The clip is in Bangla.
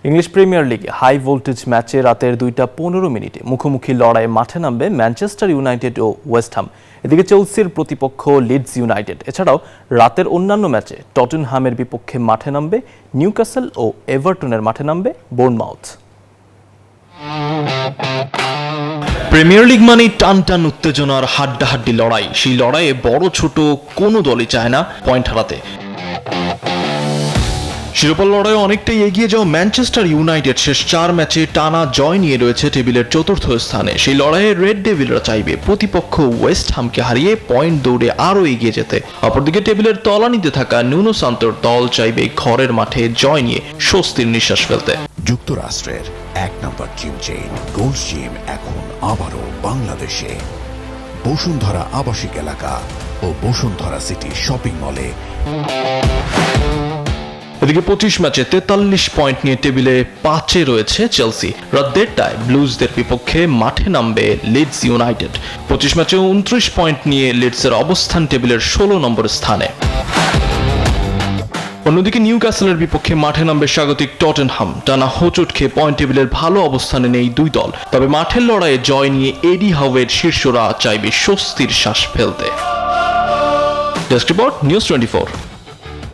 ইংলিশ প্রিমিয়ার লিগে হাই ভোল্টেজ ম্যাচে রাতের 2:15 মুখোমুখি লড়াইয়ে মাঠে নামবে ম্যানচেস্টার ইউনাইটেড ও ওয়েস্ট হাম। এদিকে চেলসির প্রতিপক্ষ লিডস ইউনাইটেড। এছাড়াও রাতের অন্যান্য ম্যাচে টটেনহামের বিপক্ষে মাঠে নামবে নিউক্যাসল ও এভারটনের মাঠে নামবে বোর্নমাউথ। প্রিমিয়ার লিগ মানেই টান টান উত্তেজনার হাড্ডাহাড্ডি লড়াই। সেই লড়াইয়ে বড় ছোট কোনো দলই চায় না পয়েন্ট হারাতে। শিরোপা লড়াইয়ে অনেকটাই এগিয়ে যাওয়া ম্যানচেস্টার ইউনাইটেড শেষ 4 ম্যাচে টানা জয় নিয়ে রয়েছে টেবিলের চতুর্থ স্থানে। সেই লড়াইয়ে রেড ডেভিলরা চাইবে প্রতিপক্ষ ওয়েস্ট হামকে হারিয়ে পয়েন্ট দৌড়ে আরও এগিয়ে যেতে। অপরদিকে টেবিলের তলানিতে থাকা নুনো সান্তোর দল চাইবে ঘরের মাঠে জয় নিয়ে স্বস্তির নিঃশ্বাস ফেলতে। যুক্তরাষ্ট্রের 1 নম্বর জিম চেইন গোল্ড জিম এখন আবারও বাংলাদেশে। বসুন্ধরা আবাসিক এলাকা ও বসুন্ধরা সিটি শপিং মলে। এদিকে 25 ম্যাচে 43 পয়েন্ট নিয়ে টেবিলে 5-এ রয়েছে চেলসি। রাত 1:30টায় ব্লুজদের বিপক্ষে মাঠে নামবে লিডস ইউনাইটেড। 25 ম্যাচে 29 পয়েন্ট নিয়ে লিডসের অবস্থান টেবিলের 16 নম্বর স্থানে। অন্যদিকে নিউক্যাসলের বিপক্ষে মাঠে নামবে স্বাগতিক টটেনহাম। টানা হোঁচট খেয়ে পয়েন্ট টেবিলের ভালো অবস্থানে নেই দুই দল। তবে মাঠের লড়াইয়ে জয় নিয়ে এডি হাউয়ের শীর্ষরা চাইবে স্বস্তির শ্বাস ফেলতে। Desk report, news 24।